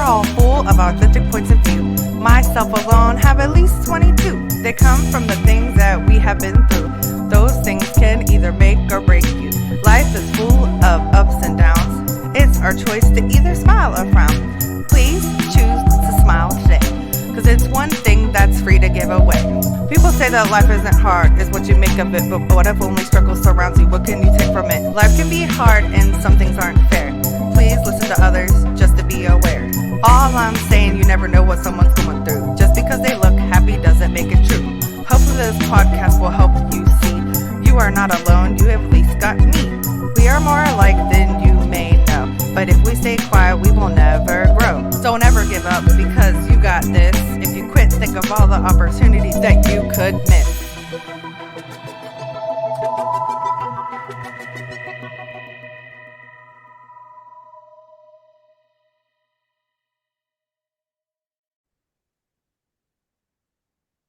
all full of authentic points of view. Myself alone have at least 22. They come from the things that we have been through. Those things can either make or break you. Life is full of ups and downs. It's our choice to either smile or frown. Please choose to smile today, because it's one thing that's free to give away. People say that life isn't hard, it's what you make of it. But what if only struggle surrounds you? What can you take from it? Life can be hard and some things aren't fair. Please listen to others just to be aware. All I'm saying, you never know what someone's going through. Just because they look happy doesn't make it true. Hopefully this podcast will help you see you are not alone, you at least got me. We are more alike than you may know, but if we stay quiet, we will never grow. Don't ever give up, because you got this. If you quit, think of all the opportunities that you could miss.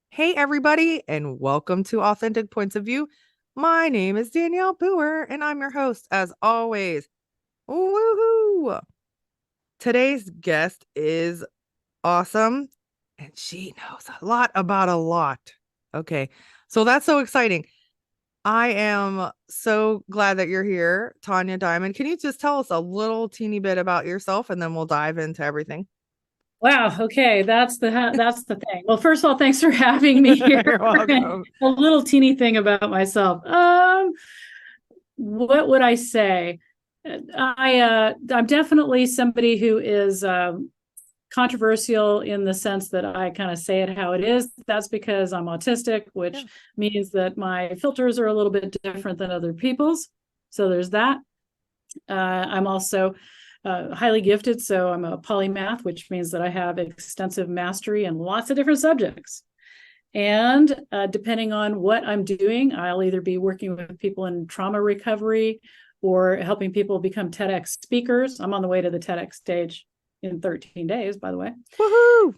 Hey everybody, and welcome to Authentic Points of View. My name is Danielle Booher, and I'm your host as always. Woohoo! Today's guest is awesome, and she knows a lot about a lot. Okay, so that's so exciting. I am so glad that you're here, Tanja Diamond. Can you just tell us a little teeny bit about yourself, and then we'll dive into everything? Wow. Okay. That's the thing. Well, first of all, thanks for having me here. You're welcome. A little teeny thing about myself. What would I say? I'm definitely somebody who is controversial in the sense that I kind of say it how it is. That's because I'm autistic, which means that my filters are a little bit different than other people's. So there's that. I'm also highly gifted, so I'm a polymath, which means that I have extensive mastery in lots of different subjects. And depending on what I'm doing, I'll either be working with people in trauma recovery or helping people become TEDx speakers. I'm on the way to the TEDx stage in 13 days, by the way. Woohoo!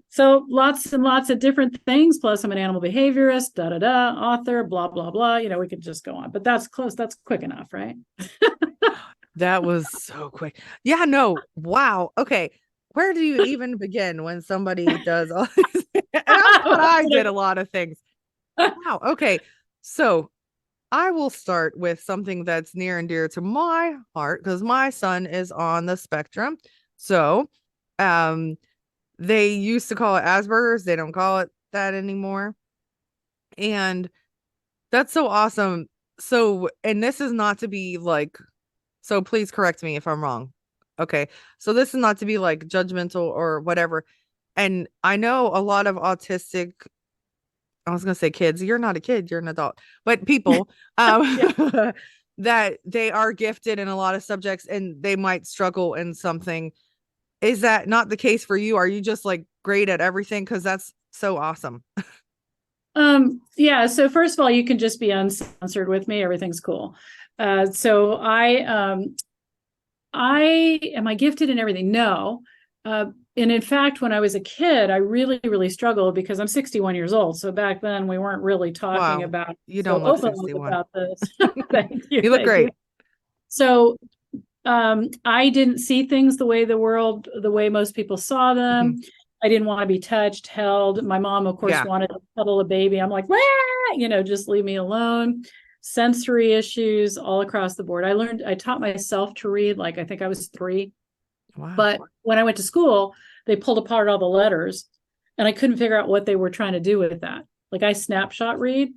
So lots and lots of different things. Plus, I'm an animal behaviorist, author, blah, blah, blah. We could just go on, but that's close. That's quick enough, right? That was so quick. Yeah, no. Wow. Okay. Where do you even begin when somebody does all this? And I thought I did a lot of things. Wow. Okay. So I will start with something that's near and dear to my heart, because my son is on the spectrum. So they used to call it Asperger's. They don't call it that anymore. And that's so awesome. So, and this is not to be like, so please correct me if I'm wrong. Okay. So this is not to be like judgmental or whatever. And I know a lot of autistic, I was going to say kids, you're not a kid, you're an adult, but people that they are gifted in a lot of subjects and they might struggle in something. Is that not the case for you? Are you just like great at everything? Because that's so awesome. Yeah. So first of all, you can just be uncensored with me. Everything's cool. So am I gifted in everything? No. And in fact, when I was a kid, I really, really struggled because I'm 61 years old. So back then we weren't really talking about, you don't look 61. About this. Thank you. You look great. So, I didn't see things the way most people saw them. Mm-hmm. I didn't want to be touched, held. My mom, of course, wanted to cuddle a baby. I'm like, just leave me alone. Sensory issues all across the board. I taught myself to read, like, I think I was 3. Wow. But when I went to school, they pulled apart all the letters and I couldn't figure out what they were trying to do with that. Like, I snapshot read.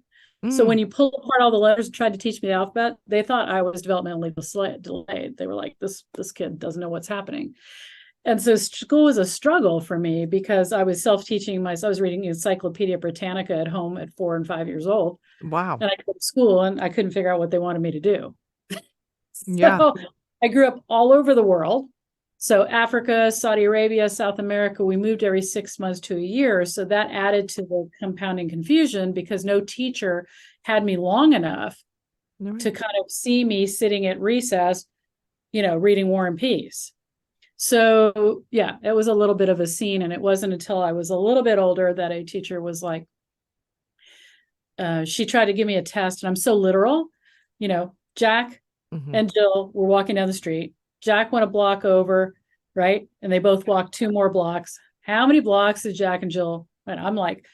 So when you pull apart all the letters and tried to teach me the alphabet, they thought I was developmentally delayed. They were like, this kid doesn't know what's happening. And so school was a struggle for me because I was self-teaching myself. I was reading Encyclopedia Britannica at home at 4 and 5 years old. Wow. And I go to school and I couldn't figure out what they wanted me to do. So I grew up all over the world. So Africa, Saudi Arabia, South America, we moved every 6 months to a year. So that added to the compounding confusion because no teacher had me long enough to kind of see me sitting at recess, reading War and Peace. So yeah, it was a little bit of a scene. And it wasn't until I was a little bit older that a teacher was like, she tried to give me a test, and I'm so literal, Jack and Jill were walking down the street. Jack went a block over, right? And they both walked 2 more blocks. How many blocks did Jack and Jill? And I'm like,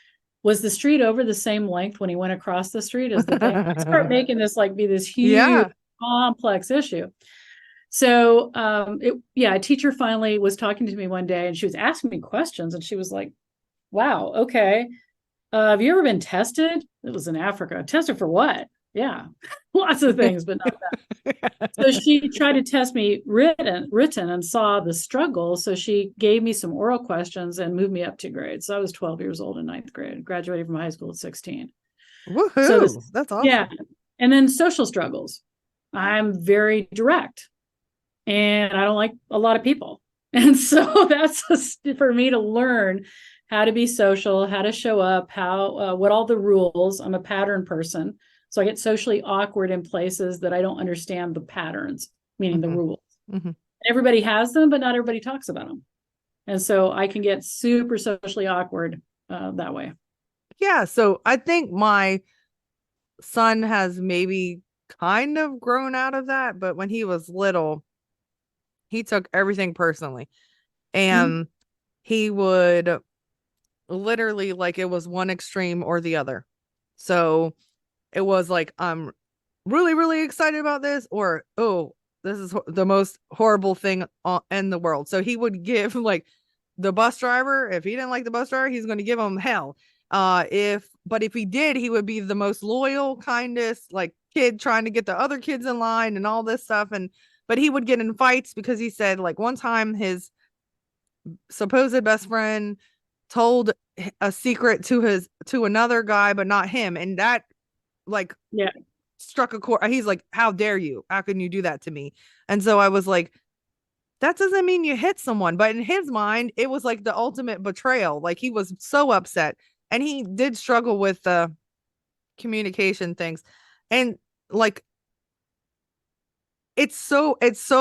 was the street over the same length when he went across the street as the thing? I start making this like be this huge complex issue. So a teacher finally was talking to me one day and she was asking me questions and she was like, wow, okay. Have you ever been tested? It was in Africa. Tested for what? Yeah, lots of things, but not that. So she tried to test me written and saw the struggle. So she gave me some oral questions and moved me up 2 grades. So I was 12 years old in 9th grade, graduated from high school at 16. Woohoo! So that's awesome. Yeah. And then social struggles. I'm very direct and I don't like a lot of people. And so that's for me to learn how to be social, how to show up, what all the rules. I'm a pattern person. So I get socially awkward in places that I don't understand the patterns, meaning the rules. Everybody has them, but not everybody talks about them. And so I can get super socially awkward that way. Yeah. So I think my son has maybe kind of grown out of that, but when he was little, he took everything personally. And he would literally like it was one extreme or the other. So it was like, I'm really, really excited about this, or, oh, this is the most horrible thing in the world. So he would give like the bus driver, if he didn't like the bus driver, he's going to give him hell. But if he did, he would be the most loyal, kindest, like kid trying to get the other kids in line and all this stuff. But he would get in fights because he said like one time his supposed best friend told a secret to another guy, but not him. And that like struck a chord. He's like, how dare you? How can you do that to me? And so I was like, that doesn't mean you hit someone. But in his mind, it was like the ultimate betrayal. Like he was so upset. And he did struggle with the communication things. And like, it's so,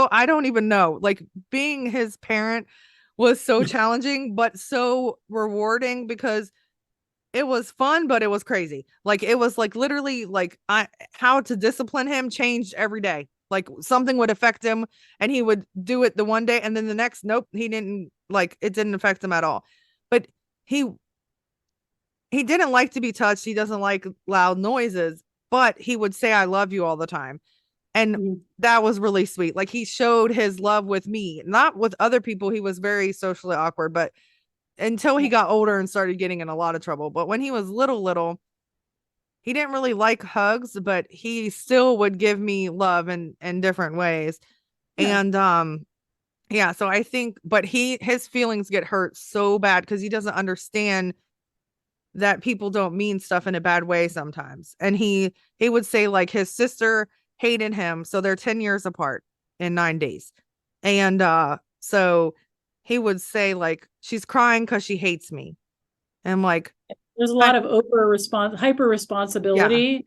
I don't even know. Like being his parent was so challenging, but so rewarding because it was fun, but it was crazy. Like it was like literally like how to discipline him changed every day. Like something would affect him and he would do it the one day and then the next, nope, he didn't, like it didn't affect him at all. But he didn't like to be touched. He doesn't like loud noises, but he would say, I love you all the time. And that was really sweet. Like he showed his love with me, not with other people. He was very socially awkward, but until he got older and started getting in a lot of trouble. But when he was little, he didn't really like hugs, but he still would give me love in different ways. Yeah. And so I think, but his feelings get hurt so bad because he doesn't understand that people don't mean stuff in a bad way sometimes. And he would say like his sister hated him, so they're 10 years apart in 9 days. And so he would say like, she's crying because she hates me. And I'm like, there's a lot of hyper responsibility.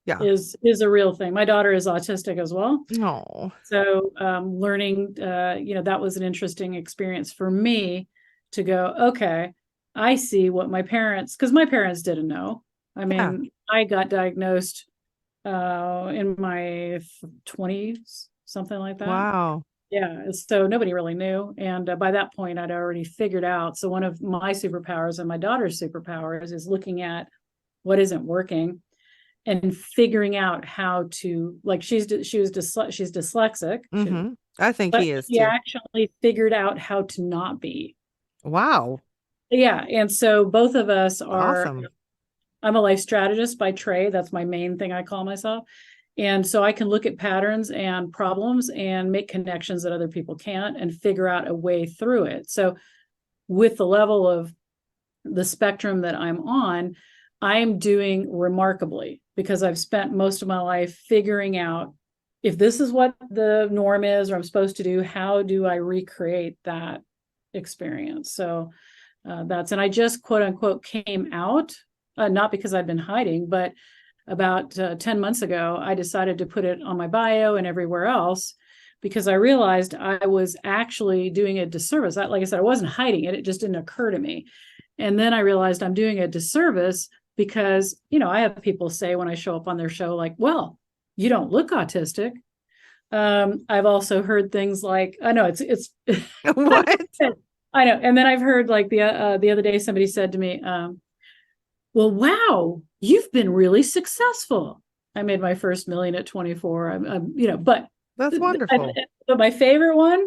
Yeah. is a real thing. My daughter is autistic as well. No. So learning, that was an interesting experience for me to go, okay, I see what because my parents didn't know. I mean, I got diagnosed in my 20s, something like that. Wow. Yeah. So nobody really knew. And by that point, I'd already figured out. So one of my superpowers and my daughter's superpowers is looking at what isn't working and figuring out how to, like, she's dyslexic. Mm-hmm. I think he is. She actually figured out how to not be. Wow. Yeah. And so both of us are, awesome. I'm a life strategist by trade. That's my main thing I call myself. And so I can look at patterns and problems and make connections that other people can't and figure out a way through it. So with the level of the spectrum that I'm on, I'm doing remarkably because I've spent most of my life figuring out if this is what the norm is or I'm supposed to do, how do I recreate that experience? So and I just quote unquote came out, not because I've been hiding, but about 10 months ago, I decided to put it on my bio and everywhere else because I realized I was actually doing a disservice. Like I said, I wasn't hiding it. It just didn't occur to me. And then I realized I'm doing a disservice because, I have people say when I show up on their show, like, well, you don't look autistic. I've also heard things like, I know it's What? I know. And then I've heard like the other day somebody said to me, well, wow, you've been really successful. I made my first million at 24. But That's wonderful. But my favorite one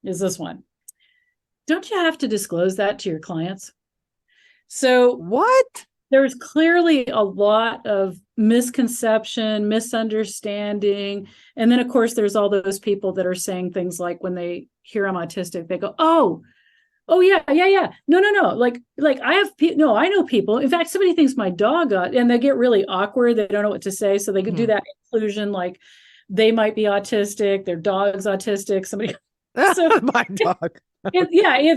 is this one. Don't you have to disclose that to your clients? So What? there's clearly a lot of misconception, misunderstanding. And then, of course, there's all those people that are saying things like when they hear I'm autistic, they go, oh yeah. No. Like I have, no, I know people. In fact, somebody thinks my dog got, and they get really awkward. They don't know what to say. So they could do that inclusion, like they might be autistic, their dog's autistic. Somebody, so my dog.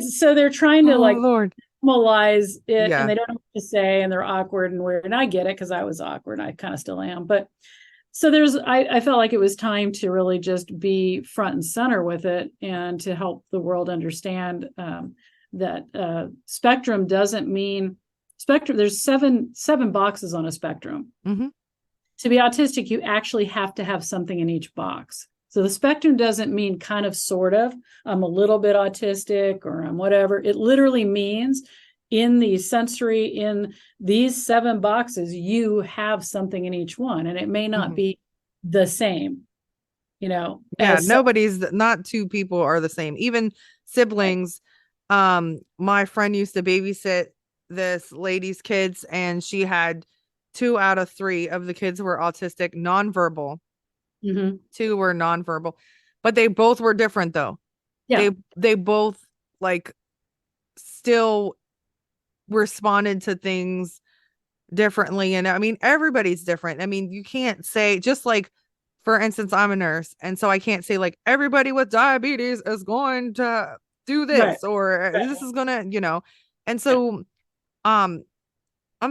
So they're trying to like Lord. normalize it, Yeah. and they don't know what to say, and they're awkward and weird. And I get it because I was awkward. And I kind of still am. But so I felt like it was time to really just be front and center with it and to help the world understand that spectrum doesn't mean spectrum. There's seven boxes on a spectrum. Mm-hmm. To be autistic, you actually have to have something in each box. So the spectrum doesn't mean kind of, sort of, I'm a little bit autistic or I'm whatever. It literally means in the sensory, in these 7 boxes, you have something in each one, and it may not be the same, not two people are the same, even siblings. My friend used to babysit this lady's kids, and she had 2 out of 3 of the kids were autistic, nonverbal. 2 were nonverbal, but they both were different though. They both like still responded to things differently. And I mean, everybody's different. I mean, you can't say, just like, for instance, I'm a nurse, and so I can't say like everybody with diabetes is going to do this or this is gonna, and so I'm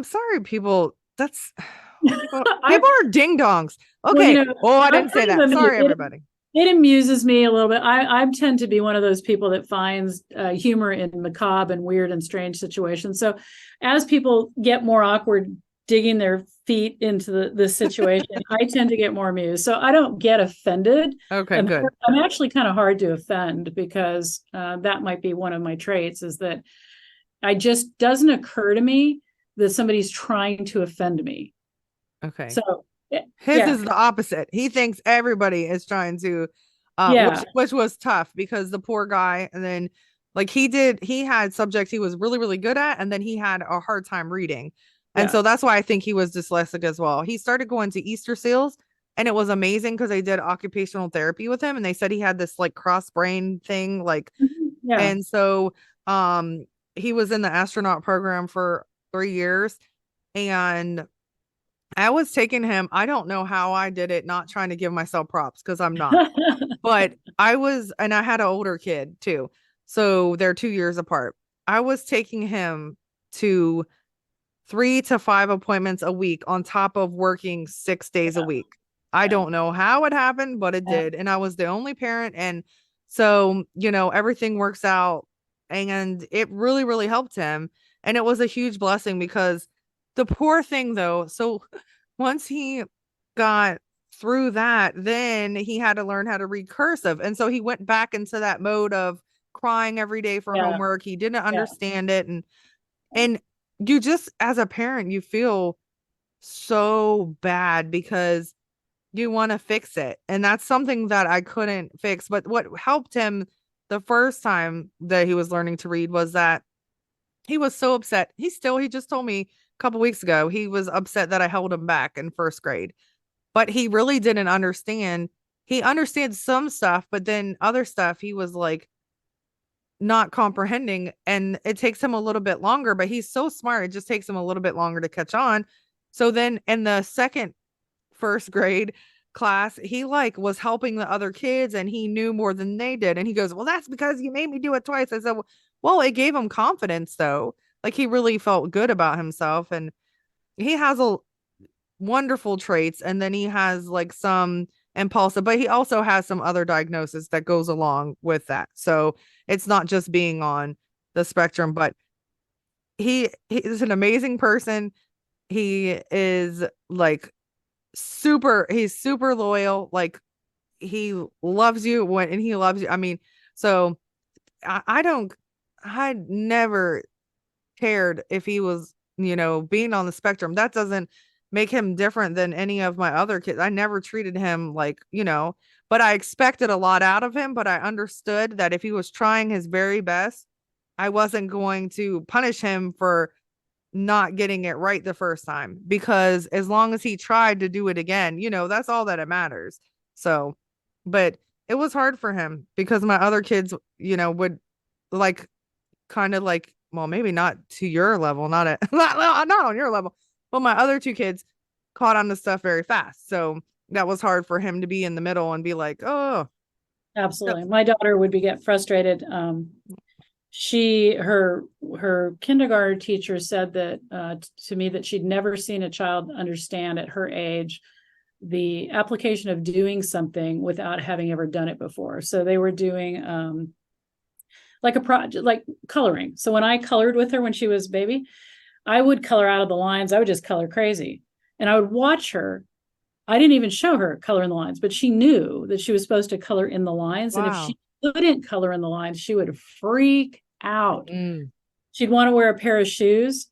sorry, people, that's people are ding dongs. Okay. I didn't say that. Sorry, everybody. It amuses me a little bit. I tend to be one of those people that finds humor in macabre and weird and strange situations. So as people get more awkward digging their feet into the situation, I tend to get more amused. So I don't get offended. Okay, good. I'm actually kind of hard to offend because that might be one of my traits, is that I just doesn't occur to me that somebody's trying to offend me. Okay. So his is the opposite. He thinks everybody is trying to, which was tough because the poor guy, and then like he had subjects he was really, really good at, and then he had a hard time reading. And so that's why I think he was dyslexic as well. He started going to Easter seals, and it was amazing because they did occupational therapy with him, and they said he had this like cross brain thing, like, and so he was in the astronaut program for 3 years, and I was taking him. I don't know how I did it, not trying to give myself props because I'm not, but and I had an older kid too. So they're 2 years apart. I was taking him to 3 to 5 appointments a week on top of working 6 days a week. I don't know how it happened, but it did. And I was the only parent. And so, everything works out, and it really, really helped him. And it was a huge blessing because the poor thing though, so once he got through that, then he had to learn how to read cursive. And so he went back into that mode of crying every day for homework. He didn't understand it. And you just, as a parent, you feel so bad because you want to fix it. And that's something that I couldn't fix. But what helped him the first time that he was learning to read was that he was so upset. He just told me a couple weeks ago, he was upset that I held him back in first grade, but he really didn't understand. He understands some stuff, but then other stuff he was like not comprehending, and it takes him a little bit longer, but he's so smart. It just takes him a little bit longer to catch on. So then in the second first grade class, he like was helping the other kids, and he knew more than they did. And he goes, well, that's because you made me do it twice. I said, well, it gave him confidence though. Like he really felt good about himself, and he has a wonderful traits. And then he has like some impulsive, but he also has some other diagnosis that goes along with that. So it's not just being on the spectrum, but he is an amazing person. He is like he's super loyal. Like he loves you and he loves you. I mean, so I don't, I never cared if he was, being on the spectrum. That doesn't make him different than any of my other kids. I never treated him like, but I expected a lot out of him. But I understood that if he was trying his very best, I wasn't going to punish him for not getting it right the first time, because as long as he tried to do it again, that's all that it matters. So, but it was hard for him because my other kids, would like kind of like, well, maybe not to your level, not at not on your level, but my other two kids caught on to stuff very fast. So that was hard for him to be in the middle and be like, oh, Absolutely. My daughter would get frustrated. Her kindergarten teacher said that to me that she'd never seen a child understand at her age the application of doing something without having ever done it before. So they were doing like a project, like coloring. So when I colored with her when she was a baby, I would color out of the lines. I would just color crazy. And I would watch her. I didn't even show her color in the lines, but she knew that she was supposed to color in the lines. wow. And if she couldn't color in the lines, she would freak out. She'd want to wear a pair of shoes,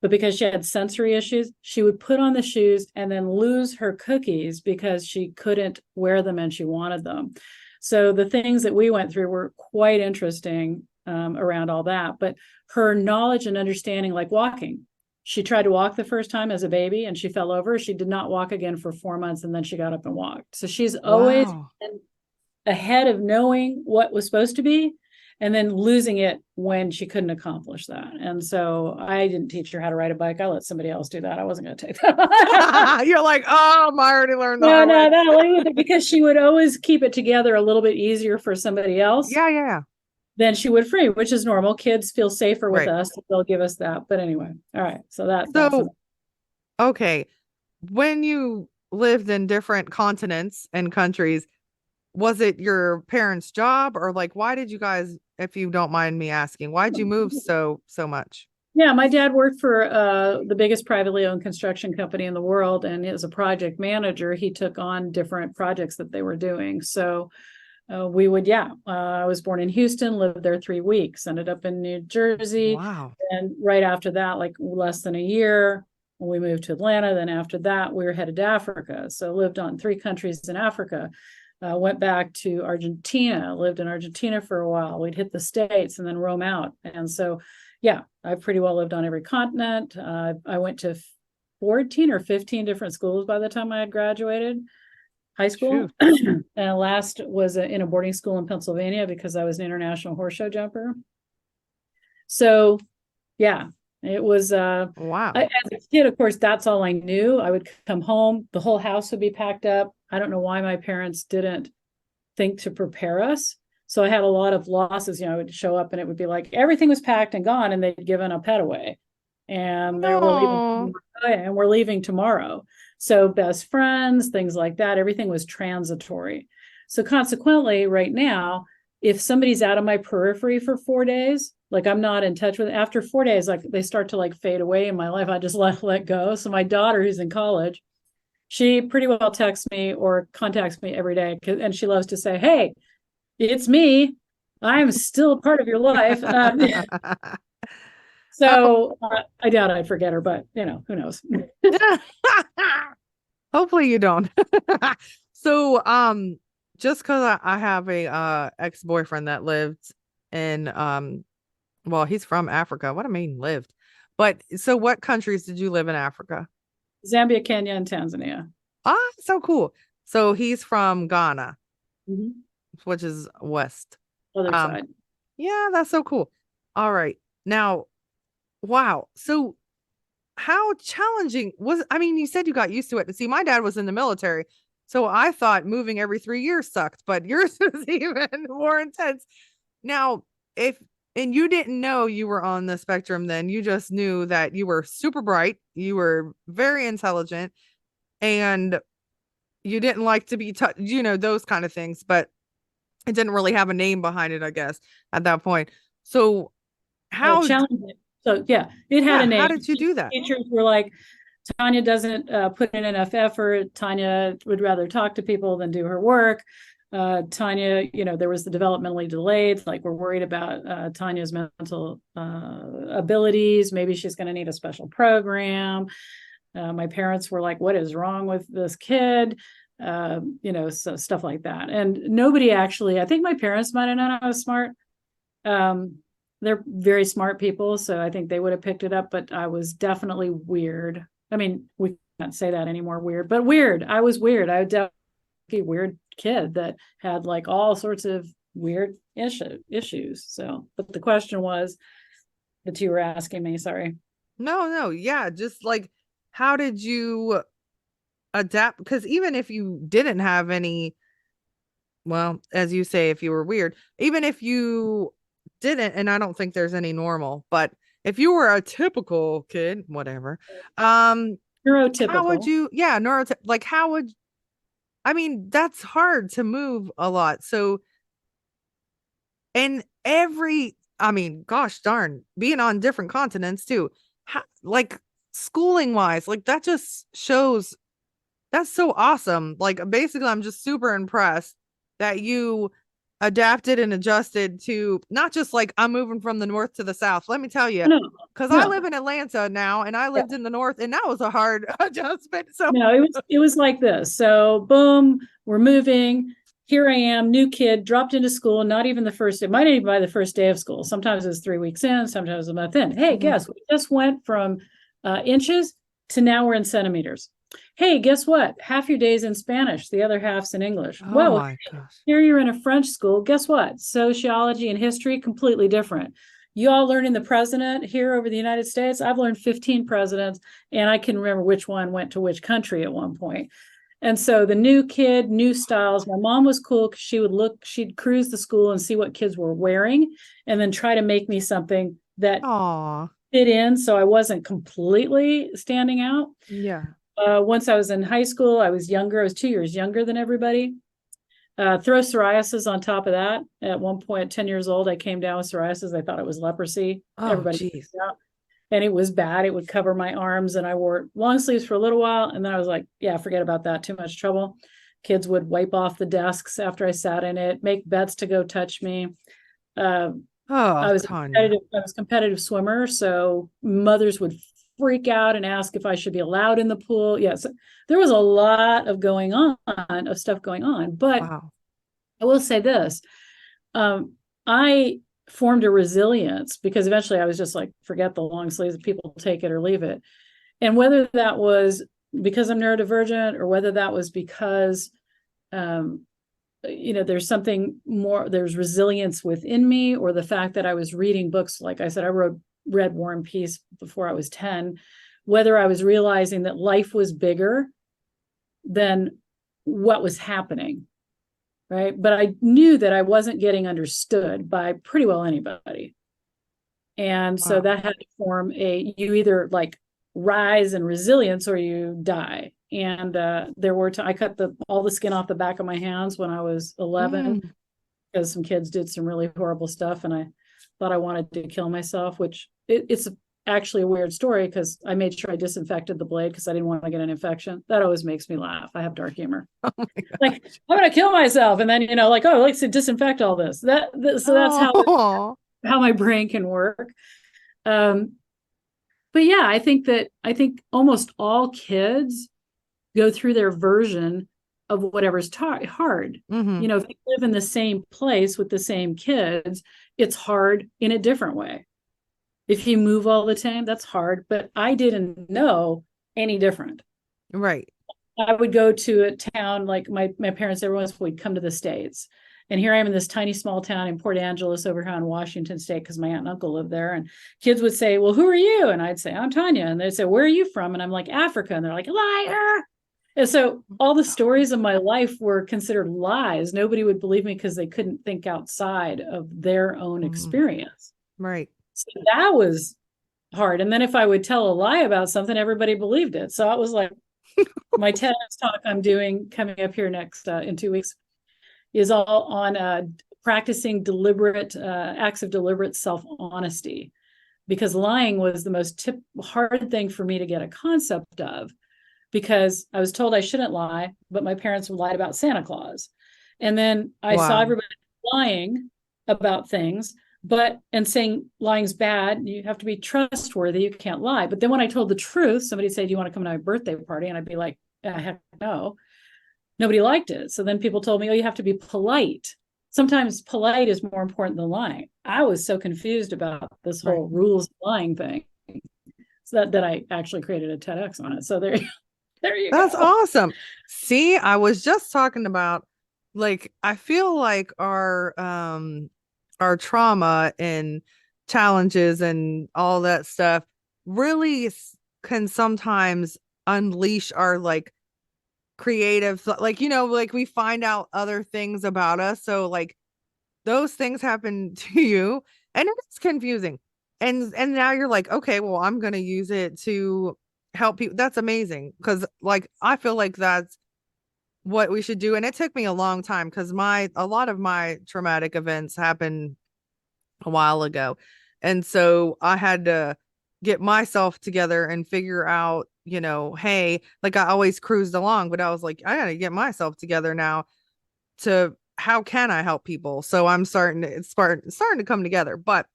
but because she had sensory issues, she would put on the shoes and then lose her cookies because she couldn't wear them and she wanted them. So the things that we went through were quite interesting around all that. But her knowledge and understanding, like walking, she tried to walk the first time as a baby and she fell over. She did not walk again for 4 months, and then she got up and walked. So she's always been ahead of knowing what was supposed to be and then losing it when she couldn't accomplish that. And so I didn't teach her how to ride a bike. I let somebody else do that. I wasn't going to take that. You're like, oh, I already learned the hard way. Because she would always keep it together a little bit easier for somebody else. Yeah. Than she would free, which is normal. Kids feel safer with us. They'll give us that. But anyway, all right. So okay. When you lived in different continents and countries, was it your parents' job, or like, why did you guys, if you don't mind me asking, why'd you move so much? Yeah, my dad worked for the biggest privately owned construction company in the world. And as a project manager, he took on different projects that they were doing. So we would, I was born in Houston, lived there 3 weeks, ended up in New Jersey. Wow. And right after that, like less than a year, we moved to Atlanta. Then after that, we were headed to Africa. So lived on 3 countries in Africa. Went back to Argentina, lived in Argentina for a while. We'd hit the States and then roam out. And so, I pretty well lived on every continent. I went to 14 or 15 different schools by the time I had graduated high school. And last was in a boarding school in Pennsylvania because I was an international horse show jumper. So, it was wow. As a kid, of course, that's all I knew. I would come home, the whole house would be packed up. I don't know why my parents didn't think to prepare us. So I had a lot of losses. I would show up and it would be like everything was packed and gone, and they'd given a pet away, and we're leaving tomorrow. So best friends, things like that, everything was transitory. So consequently, right now, if somebody's out of my periphery for 4 days, like I'm not in touch with, after 4 days, like they start to like fade away in my life. I just let go. So my daughter, who's in college, she pretty well texts me or contacts me every day. And she loves to say, hey, it's me. I'm still a part of your life. So I doubt I'd forget her, but who knows? Hopefully you don't. So, just because I have a ex-boyfriend that lived in, well, he's from Africa. What do I mean lived? But so what countries did you live in Africa? Zambia, Kenya, and Tanzania. So cool. So he's from Ghana, mm-hmm. which is west. Other side. Yeah, that's so cool. All right. Now, wow. So how challenging you said you got used to it. See, my dad was in the military, so I thought moving every 3 years sucked, but yours is even more intense. Now, and you didn't know you were on the spectrum then, you just knew that you were super bright, you were very intelligent, and you didn't like to be touched, those kind of things, but it didn't really have a name behind it, I guess, at that point. So how challenging. So it had a name. How did you do that? Teachers were like, Tanja doesn't put in enough effort. Tanja would rather talk to people than do her work. Tanja, there was the developmentally delayed, like we're worried about Tanya's mental abilities. Maybe she's going to need a special program. My parents were like, what is wrong with this kid? So stuff like that. And nobody actually, I think my parents might have known I was smart. They're very smart people, so I think they would have picked it up, but I was definitely weird. I mean, we can't say that anymore, weird, but weird. I was weird. I was definitely a weird kid that had like all sorts of weird issues. So, but the question was that you were asking me, sorry. No, yeah, just like, how did you adapt? Because even if you didn't have any, well, as you say, if you were weird, even if you didn't, and I don't think there's any normal, but if you were a typical kid, whatever, neurotypical, how would you, yeah, like, how would, I mean, that's hard to move a lot. So, and I mean, gosh darn, being on different continents too, like schooling wise, like that just shows, that's so awesome. Like, basically, I'm just super impressed that you adapted and adjusted to not just like, I'm moving from the north to the south. Let me tell you, because I live in Atlanta now, and I lived in the north, and that was a hard adjustment. So no, it was like this. So boom, we're moving. Here I am, new kid, dropped into school, not even the first day, might not even by the first day of school. Sometimes it's 3 weeks in, sometimes a month in. Hey, guess, we just went from inches to now we're in centimeters. Hey, guess what? Half your day's in Spanish, the other half's in English. Oh well, my gosh. Here you're in a French school. Guess what? Sociology and history, completely different. You all learning the president here over the United States. I've learned 15 presidents, and I can remember which one went to which country at one point. And so the new kid, new styles. My mom was cool because she'd cruise the school and see what kids were wearing, and then try to make me something that fit in, so I wasn't completely standing out. Yeah. Once I was in high school, I was younger. I was 2 years younger than everybody. Throw psoriasis on top of that. At one point, at 10 years old, I came down with psoriasis. I thought it was leprosy. Everybody geez. And it was bad. It would cover my arms, and I wore long sleeves for a little while. And then I was like, yeah, forget about that. Too much trouble. Kids would wipe off the desks after I sat in it, make bets to go touch me. I was a competitive swimmer, so mothers would freak out and ask if I should be allowed in the pool. Yes, there was a lot of stuff going on. But I will say this, I formed a resilience because eventually I was just like, forget the long sleeves, people take it or leave it. And whether that was because I'm neurodivergent or whether that was because there's something more, there's resilience within me, or the fact that I was reading books. Like I said, I read War and Peace before I was 10, whether I was realizing that life was bigger than what was happening, right? But I knew that I wasn't getting understood by pretty well anybody. And so that had to form you either like rise in resilience or you die. And there were I cut all the skin off the back of my hands when I was 11 because some kids did some really horrible stuff, and I thought I wanted to kill myself, which it's actually a weird story because I made sure I disinfected the blade because I didn't want to get an infection. That always makes me laugh. I have dark humor. Like, I'm going to kill myself. And then, like, oh, let's disinfect all this. So that's how my brain can work. But yeah, I think almost all kids go through their version of whatever's hard. If you live in the same place with the same kids, it's hard in a different way. If you move all the time, that's hard, but I didn't know any different. Right. I would go to a town, like my parents, every once in a while would come to the States. And here I am in this tiny small town in Port Angeles over here in Washington State, because my aunt and uncle live there. And kids would say, well, who are you? And I'd say, I'm Tanya. And they'd say, where are you from? And I'm like, Africa. And they're like, liar. And so all the stories of my life were considered lies. Nobody would believe me because they couldn't think outside of their own experience. Right. So that was hard. And then if I would tell a lie about something, everybody believed it. So it was like my TEDx talk I'm doing coming up here next in 2 weeks is all on practicing acts of deliberate self-honesty. because lying was the most hard thing for me to get a concept of, because I was told I shouldn't lie, but my parents lied about Santa Claus. And then I saw everybody lying about things, and saying lying's bad. You have to be trustworthy. You can't lie. But then when I told the truth, somebody said, "Do you want to come to my birthday party?" And I'd be like, heck no. Nobody liked it. So then people told me, "Oh, you have to be polite." Sometimes polite is more important than lying. I was so confused about this whole rules of lying thing, so that I actually created a TEDx on it. So there you go. That's awesome. See, I was just talking about, like, I feel like our trauma and challenges and all that stuff really can sometimes unleash our like creative, like, like we find out other things about us. So like those things happen to you and it's confusing. And now you're like, okay, well, I'm going to use it to help people. That's amazing. Cause like, I feel like that's what we should do. And it took me a long time because a lot of my traumatic events happened a while ago. And so I had to get myself together and figure out, hey, like I always cruised along, but I was like, I gotta get myself together now to how can I help people? So I'm starting to come together. But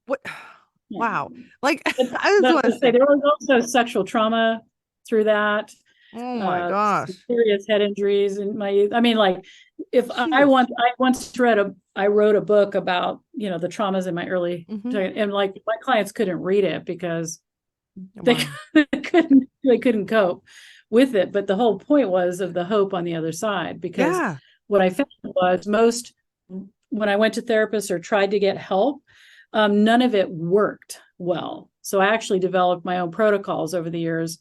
what wow. Like I just want to say there was also sexual trauma through that. Oh my gosh. Serious head injuries in my youth. I mean, like if I once wrote a book about, the traumas in my early, and like my clients couldn't read it because they couldn't cope with it. But the whole point was of the hope on the other side, because what I found was when I went to therapists or tried to get help, none of it worked well. So I actually developed my own protocols over the years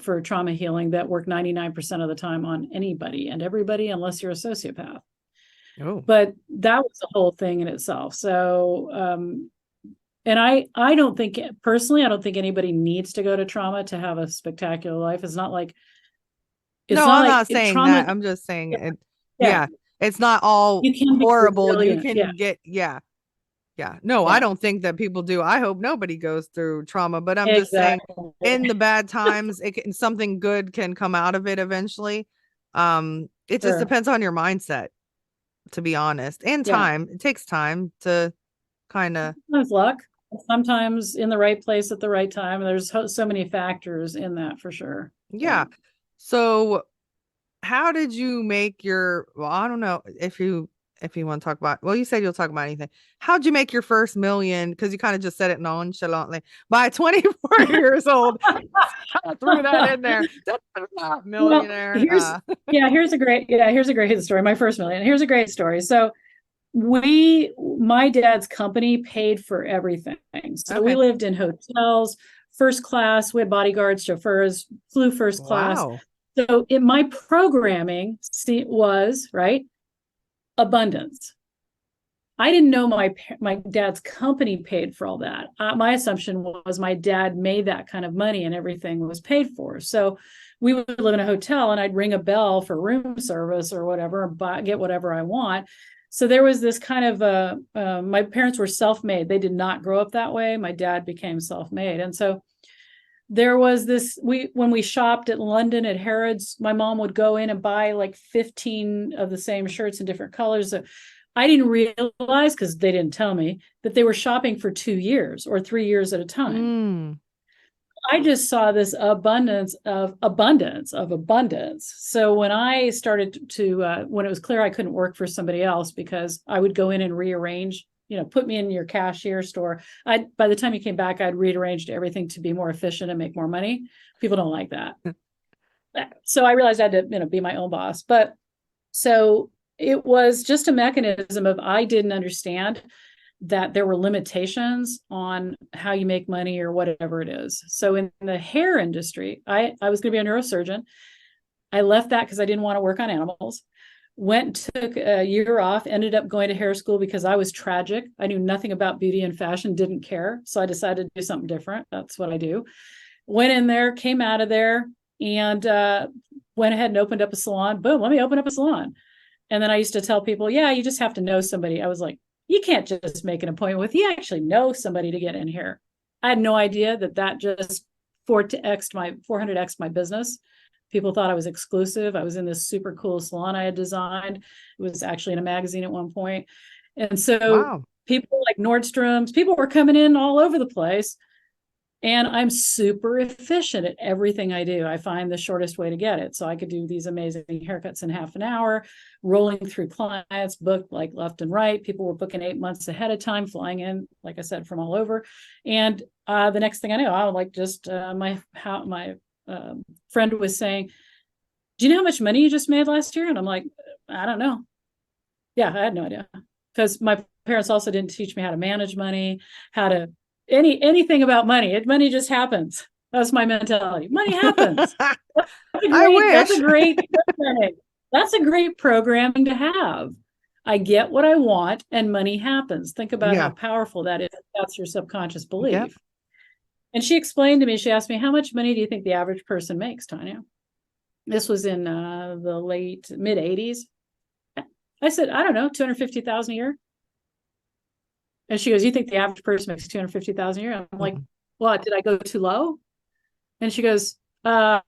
for trauma healing that work 99% of the time on anybody and everybody, unless you're a sociopath. But that was the whole thing in itself. So, and I don't think anybody needs to go to trauma to have a spectacular life. It's not like, I'm not saying trauma, that. I'm just saying it's not all horrible. You can get, no, I don't think that people do. I hope nobody goes through trauma, but I'm just saying in the bad times, something good can come out of it eventually. It just depends on your mindset, to be honest, and time. It takes time to kind of. Sometimes luck, sometimes in the right place at the right time. There's so many factors in that for sure. Yeah. So how did you make I don't know if you want to talk about, well, you said you'll talk about anything. How'd you make your first million? Because you kind of just said it nonchalantly. By 24 years old, threw that in there. That's not millionaire. Well, here's a great story. My first million. Here's a great story. So my dad's company paid for everything. So we lived in hotels, first class. We had bodyguards, chauffeurs, flew first class. Wow. So my programming was abundance. I didn't know my dad's company paid for all that. My assumption was my dad made that kind of money and everything was paid for. So we would live in a hotel and I'd ring a bell for room service or whatever, get whatever I want. So there was this kind of my parents were self-made. They did not grow up that way. My dad became self-made. And so there was this, when we shopped at London at Harrods, my mom would go in and buy like 15 of the same shirts in different colors. So I didn't realize, because they didn't tell me, that they were shopping for 2 years or 3 years at a time. I just saw this abundance. So when I started to, when it was clear I couldn't work for somebody else because I would go in and rearrange, put me in your cashier store. By the time you came back, I'd rearranged everything to be more efficient and make more money. People don't like that. So I realized I had to, be my own boss. But so it was just a mechanism of, I didn't understand that there were limitations on how you make money or whatever it is. So in the hair industry, I was going to be a neurosurgeon. I left that because I didn't want to work on animals. Took a year off, ended up going to hair school because I was tragic. I knew nothing about beauty and fashion, didn't care. So I decided to do something different. That's what I do. Went in there, came out of there, and went ahead and opened up a salon. Boom, let me open up a salon. And then I used to tell people, you just have to know somebody. I was like you can't just make an appointment with, you actually know somebody to get in here. I had no idea that just 400x my business. People thought I was exclusive. I was in this super cool salon I had designed. It was actually in a magazine at one point. And so people like Nordstrom's, people were coming in all over the place. And I'm super efficient at everything I do. I find the shortest way to get it. So I could do these amazing haircuts in half an hour, rolling through clients, booked like left and right. People were booking 8 months ahead of time, flying in, like I said, from all over. And the next thing I know, I was like, just my friend was saying, do you know how much money you just made last year? And I'm like, I don't know. Yeah, I had no idea. Because my parents also didn't teach me how to manage money, how to anything about money. Money just happens. That's my mentality. Money happens. I wish. That's a great programming to have. I get what I want and money happens. Think about how powerful that is. That's your subconscious belief. Yep. And she explained to me, she asked me, how much money do you think the average person makes, Tanya? This was in the mid 80s. I said, I don't know, 250,000 a year. And she goes, you think the average person makes 250,000 a year? I'm like, what, did I go too low? And she goes, try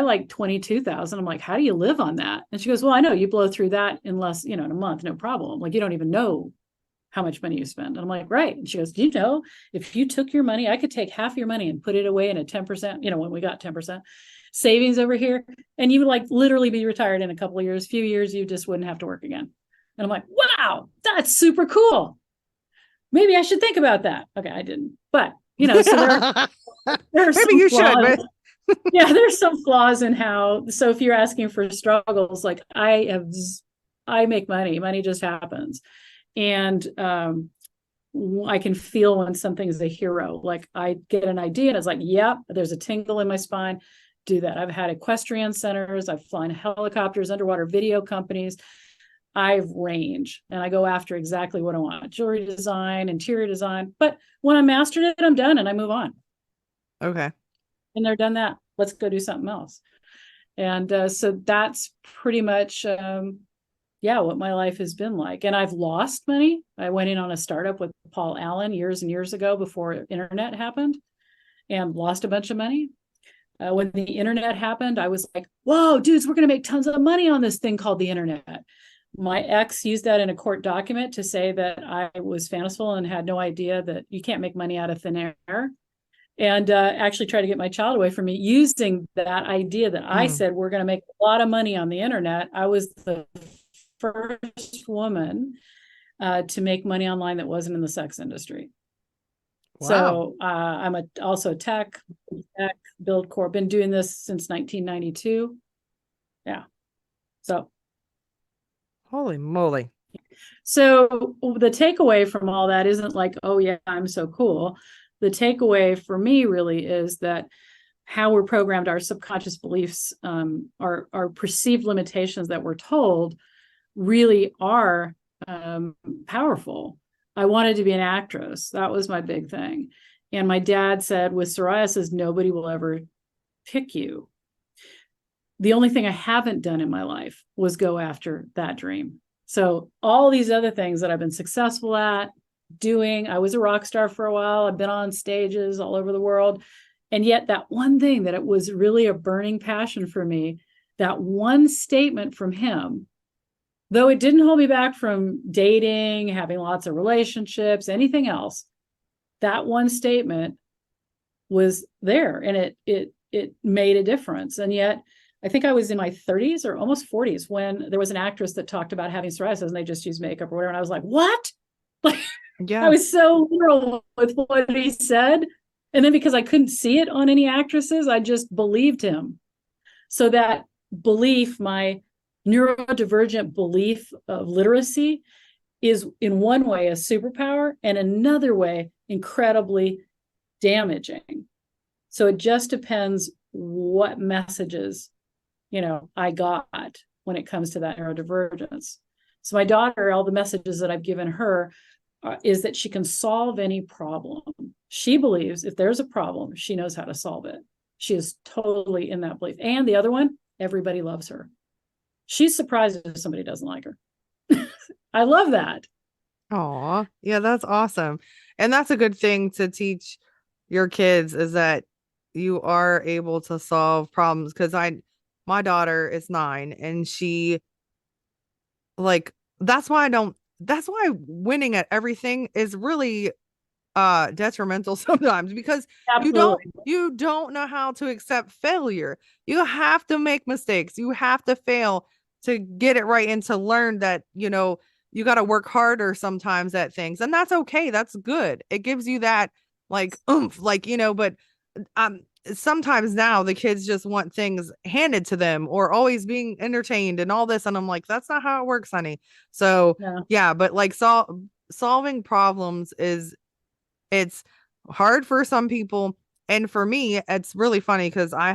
like 22,000. I'm like, how do you live on that? And she goes, well, I know you blow through that in less, in a month, no problem. Like, you don't even know how much money you spend. And I'm like, right. And she goes, do you know, if you took your money, I could take half your money and put it away in a 10%, when we got 10% savings over here, and you would like literally be retired in a couple of years, few years, you just wouldn't have to work again. And I'm like, wow, that's super cool. Maybe I should think about that. Okay, I didn't, but so there's maybe you should. But... yeah, there's some flaws in how. So if you're asking for struggles, like I make money. Money just happens, and I can feel when something's a hero. Like I get an idea, and it's like, yep, there's a tingle in my spine. Do that. I've had equestrian centers. I've flown helicopters, underwater video companies. I range and I go after exactly what I want: jewelry design, interior design. But when I mastered it, I'm done and I move on. Okay. And they're done that. Let's go do something else. And so that's pretty much, what my life has been like. And I've lost money. I went in on a startup with Paul Allen years and years ago before internet happened, and lost a bunch of money. When the internet happened, I was like, whoa, dudes, we're going to make tons of money on this thing called the internet. My ex used that in a court document to say that I was fanciful and had no idea that you can't make money out of thin air, and actually tried to get my child away from me using that idea that I said, we're going to make a lot of money on the internet. I was the first woman to make money online that wasn't in the sex industry. Wow. So I'm also tech, build core, been doing this since 1992. Yeah. So. Holy moly. So the takeaway from all that isn't like, oh yeah, I'm so cool. The takeaway for me really is that how we're programmed, our subconscious beliefs, our perceived limitations that we're told really are powerful. I wanted to be an actress. That was my big thing. And my dad said, with psoriasis, nobody will ever pick you. The only thing I haven't done in my life was go after that dream. So all these other things that I've been successful at doing, I was a rock star for a while. I've been on stages all over the world. And yet that one thing that it was really a burning passion for me, that one statement from him, though it didn't hold me back from dating, having lots of relationships, anything else, that one statement was there, and it made a difference. And yet I think I was in my 30s or almost 40s when there was an actress that talked about having psoriasis and they just used makeup or whatever. And I was like, what? Like, I was so literal with what he said. And then because I couldn't see it on any actresses, I just believed him. So that belief, my neurodivergent belief of literacy, is in one way a superpower, and another way incredibly damaging. So it just depends what messages, I got when it comes to that neurodivergence. So my daughter, all the messages that I've given her is that she can solve any problem. She believes if there's a problem, she knows how to solve it. She is totally in that belief. And the other one, everybody loves her. She's surprised if somebody doesn't like her. I love that. Aw, yeah, that's awesome. And that's a good thing to teach your kids is that you are able to solve problems. Because my daughter is 9 and she like that's why winning at everything is really detrimental sometimes because Absolutely. you don't know how to accept failure. You have to make mistakes. You have to fail to get it right and to learn that, you got to work harder sometimes at things. And that's okay. That's good. It gives you that like oomph, like, but um sometimes now the kids just want things handed to them or always being entertained and all this and I'm like that's not how it works, honey. So Yeah. yeah, but like solving problems is it's hard for some people. And for me, it's really funny because I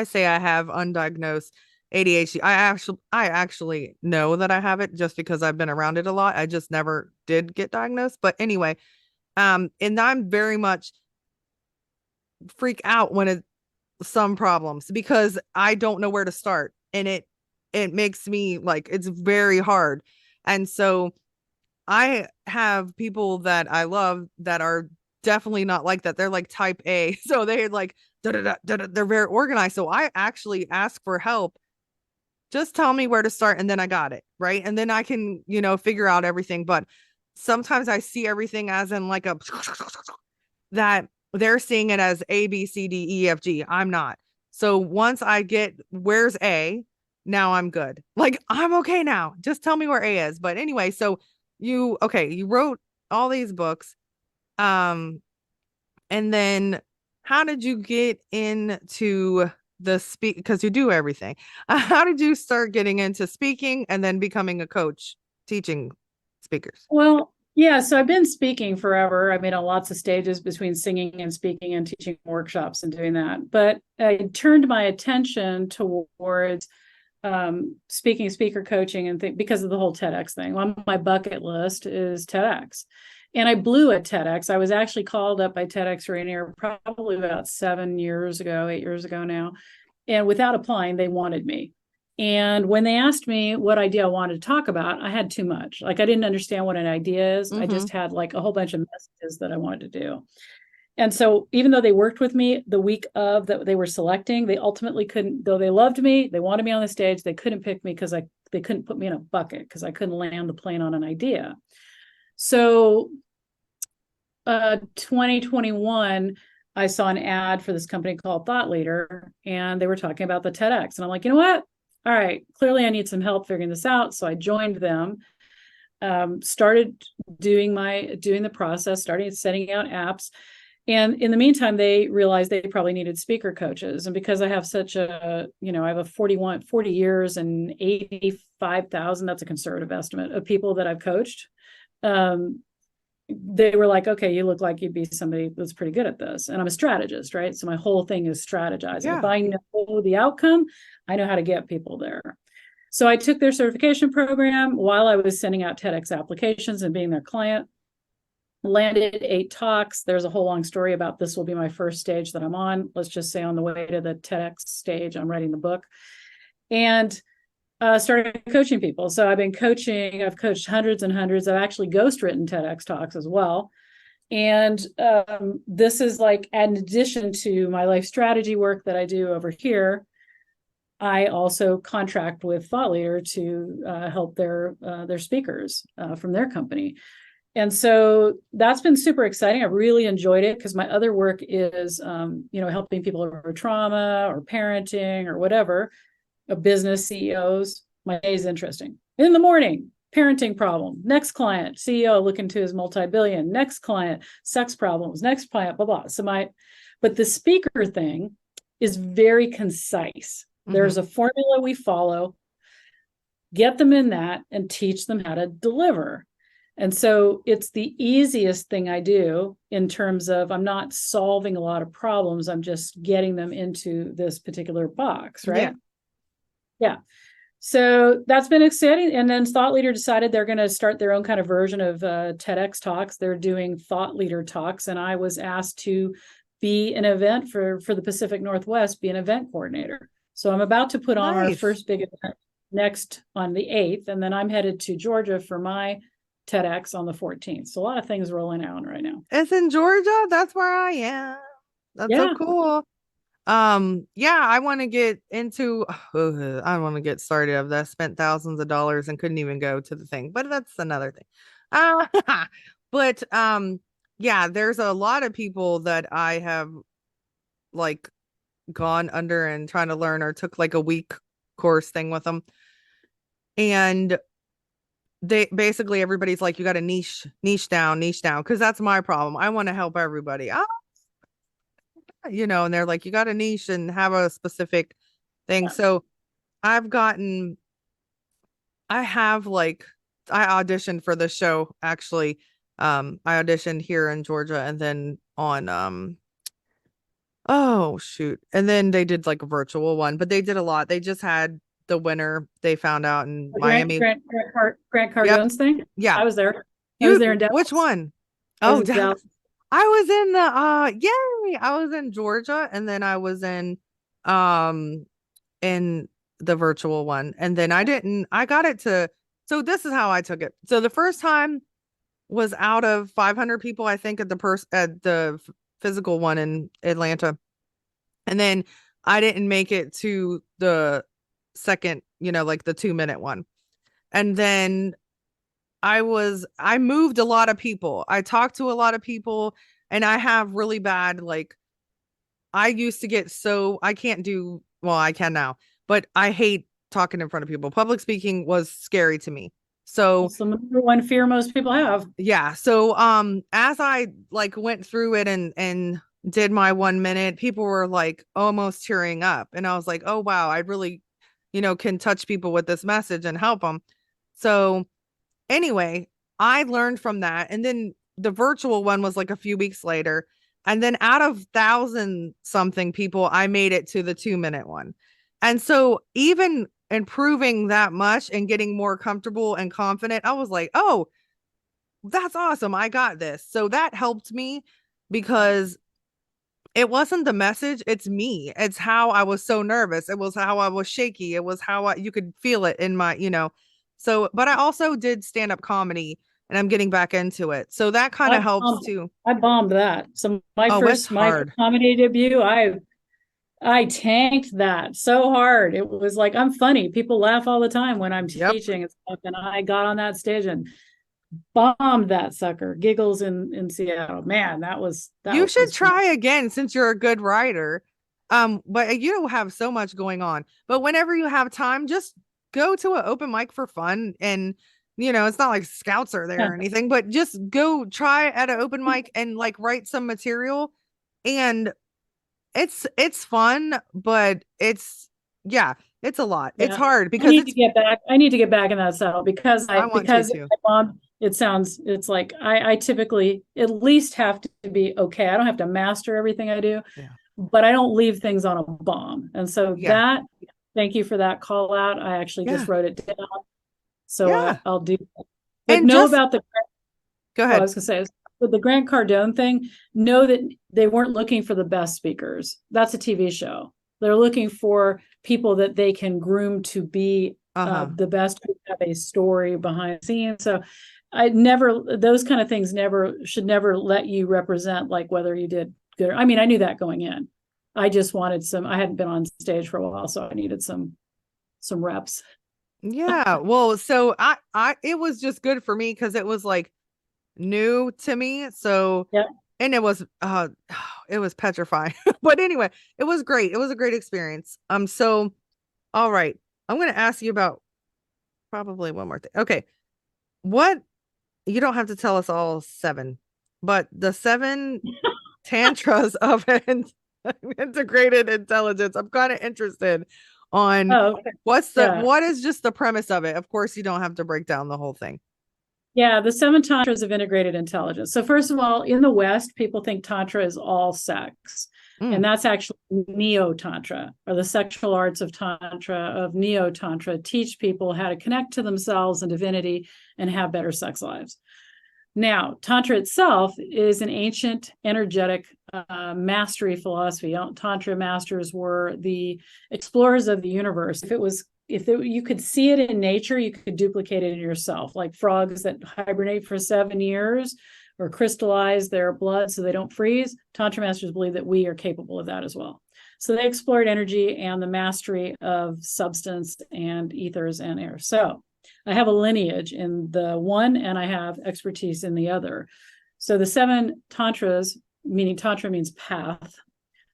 say I have undiagnosed ADHD. I actually know that I have it just because I've been around it a lot. I just never did get diagnosed. But anyway, and I'm very much freak out when it's some problems because I don't know where to start. And it makes me like it's very hard. And so I have people that I love that are definitely not like that. They're like type A. So they're like, they're very organized. So I actually ask for help. Just tell me where to start and then I got it. Right. And then I can, figure out everything. But sometimes I see everything as in like a that they're seeing it as A, B, C, D, E, F, G. I'm not. So once I get where's A, now I'm good. Like I'm okay now. Just tell me where A is. But anyway, so you wrote all these books. Um, and then how did you get into the speak? Because you do everything. How did you start getting into speaking and then becoming a coach, teaching speakers? Well, yeah, so I've been speaking forever. I've been on lots of stages between singing and speaking and teaching workshops and doing that. But I turned my attention towards speaking, speaker coaching, and because of the whole TEDx thing. On my bucket list is TEDx. And I blew at TEDx. I was actually called up by TEDx Rainier probably about 8 years ago now. And without applying, they wanted me. And when they asked me what idea I wanted to talk about, I had too much. Like I didn't understand what an idea is. I just had like a whole bunch of messages that I wanted to do. And so even though they worked with me the week of that they were selecting, they ultimately couldn't, though they loved me, they wanted me on the stage, they couldn't pick me because they couldn't put me in a bucket because I couldn't land the plane on an idea. So 2021, I saw an ad for this company called Thought Leader, and they were talking about the TEDx. And I'm like, you know what? All right, clearly I need some help figuring this out. So I joined them, started doing the process, started setting out apps. And in the meantime, they realized they probably needed speaker coaches. And because I have such I have 40 years and 85,000, that's a conservative estimate of people that I've coached. They were like, okay, you look like you'd be somebody that's pretty good at this. And I'm a strategist, right? So my whole thing is strategizing. Yeah. If I know the outcome, I know how to get people there. So I took their certification program while I was sending out TEDx applications and being their client. Landed 8 talks. There's a whole long story about this will be my first stage that I'm on. Let's just say on the way to the TEDx stage, I'm writing the book. And started coaching people. So I've coached hundreds and hundreds. I've actually ghostwritten TEDx talks as well. And this is like, in addition to my life strategy work that I do over here, I also contract with Thought Leader to help their speakers from their company. And so that's been super exciting. I really enjoyed it because my other work is, helping people over trauma or parenting or whatever. Business CEOs. My day is interesting. In the morning, parenting problem. Next client, CEO looking to his multi-billion. Next client, sex problems. Next client, blah, blah. But the speaker thing is very concise. There's a formula we follow, get them in that and teach them how to deliver. And so it's the easiest thing I do in terms of I'm not solving a lot of problems. I'm just getting them into this particular box, right? Yeah. So that's been exciting. And then Thought Leader decided they're going to start their own kind of version of TEDx talks. They're doing Thought Leader talks. And I was asked to be an event for the Pacific Northwest, be an event coordinator. So I'm about to put on our first big event next on the 8th. And then I'm headed to Georgia for my TEDx on the 14th. So a lot of things rolling out right now. It's in Georgia. That's where I am. That's so cool. Yeah, I want to get into, I want to get started. I've spent thousands of dollars and couldn't even go to the thing, but that's another thing. But yeah, there's a lot of people that I have like gone under and trying to learn, or took like a week course thing with them. And they basically, everybody's like, you got to niche down, because that's my problem. I want to help everybody. And they're like, you got to niche and have a specific thing. So I auditioned for the show, actually. I auditioned here in Georgia, and then on oh shoot, and then they did like a virtual one, but they did a lot. They just had the winner, they found out in Miami. Grant Cardone's thing. Yeah, I was there. I was there in Dallas. Which one? Dallas. I was in the yay! I was in Georgia, and then I was in the virtual one, and then I got it to. So this is how I took it. So the first time was out of 500 people, I think, at the physical one in Atlanta, and then I didn't make it to the second, like the 2-minute one, and then I moved a lot of people. I talked to a lot of people, and I have really bad, like, I used to get I can't do, well, I can now, but I hate talking in front of people. Public speaking was scary to me. So it's the number one fear most people have. Yeah. So as I like went through it and did my 1 minute, people were like almost tearing up. And I was like, oh wow, I really, can touch people with this message and help them. So anyway, I learned from that. And then the virtual one was like a few weeks later. And then out of 1,000 something people, I made it to the 2-minute one. And so even improving that much and getting more comfortable and confident, I was like, oh, that's awesome. I got this. So that helped me, because it wasn't the message. It's me. It's how I was so nervous. It was how I was shaky. It was how you could feel it in my, so, but I also did stand-up comedy, and I'm getting back into it. So that kind of helps too. I bombed that. So my first comedy debut, I tanked that so hard. It was like, I'm funny. People laugh all the time when I'm teaching and stuff. And I got on that stage and bombed that sucker. Giggles in Seattle. Man, you should try again, since you're a good writer. But you have so much going on. But whenever you have time, just go to an open mic for fun. And it's not like scouts are there or anything, but just go try at an open mic and like write some material. And it's fun, but it's a lot. Yeah. It's hard because I need to get back in that saddle, because I bombed. It's like I typically at least have to be okay. I don't have to master everything I do, but I don't leave things on a bomb. And so thank you for that call out. I actually just wrote it down. So I'll do that. But and about the, go ahead. I was going to say, with the Grant Cardone thing, know that they weren't looking for the best speakers. That's a TV show. They're looking for people that they can groom to be the best, who have a story behind the scenes. So those kind of things should never let you represent like whether you did good. I mean, I knew that going in. I just wanted I hadn't been on stage for a while, so I needed some reps. Yeah. Well, so it was just good for me, because it was like new to me. So and it was petrifying. But anyway, it was great. It was a great experience. So all right, I'm going to ask you about probably one more thing. Okay. You don't have to tell us all 7, but the 7 tantras of integrated intelligence. I'm kind of interested on what is just the premise of it. Of course, you don't have to break down the whole thing. Yeah, the 7 tantras of integrated intelligence. So first of all, in the West, people think tantra is all sex. And that's actually neo-tantra, or the sexual arts of tantra, of neo-tantra, teach people how to connect to themselves and divinity and have better sex lives. Now, tantra itself is an ancient energetic mastery philosophy. Tantra masters were the explorers of the universe. If it was you could see it in nature, you could duplicate it in yourself, like frogs that hibernate for 7 years or crystallize their blood so they don't freeze. Tantra masters believe that we are capable of that as well. So they explored energy and the mastery of substance and ethers and air. So I have a lineage in the one and I have expertise in the other. So the 7 tantras, meaning tantra means path.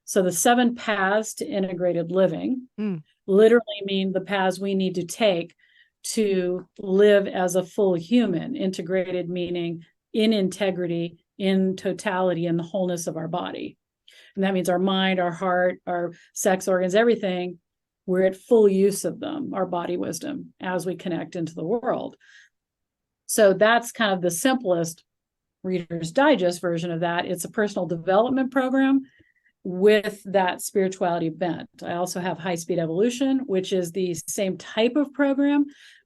So the 7 paths to integrated living literally mean the paths we need to take to live as a full human. Integrated meaning in integrity, in totality, in the wholeness of our body. And that means our mind, our heart, our sex organs, everything, we're at full use of them, our body wisdom, as we connect into the world. So that's kind of the simplest Reader's Digest version of that. It's a personal development program with that spirituality bent. I also have High Speed Evolution, which is the same type of program,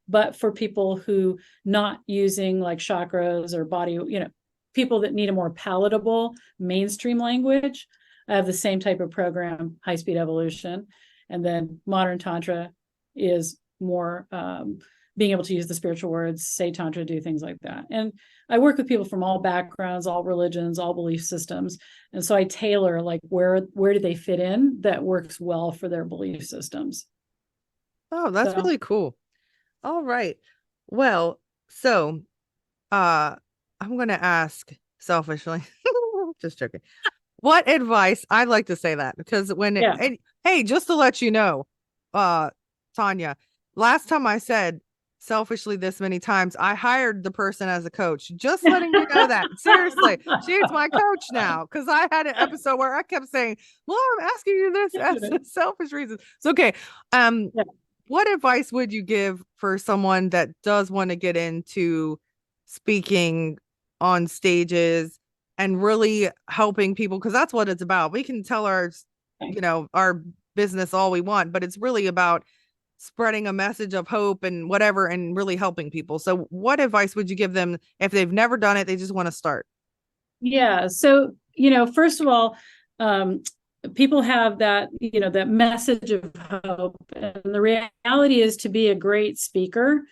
but for people who not using like chakras or body, people that need a more palatable mainstream language. I have the same type of program, High Speed Evolution. And then Modern Tantra is more being able to use the spiritual words, say Tantra, do things like that. And I work with people from all backgrounds, all religions, all belief systems. And so I tailor like where do they fit in that works well for their belief systems. Oh, that's really cool. All right. Well, so I'm going to ask selfishly, just joking. What advice, I'd like to say that because hey, just to let you know, Tanya, last time I said selfishly this many times, I hired the person as a coach, just letting you know that. Seriously, she's my coach now because I had an episode where I kept saying, well, I'm asking you this as selfish reasons. So, okay. What advice would you give for someone that does want to get into speaking on stages and really helping people? Because that's what it's about. We can tell our business all we want, but it's really about spreading a message of hope and whatever and really helping people. So what advice would you give them if they've never done it, they just want to start? Yeah. So, first of all, people have that, that message of hope. And the reality is to be a great speaker,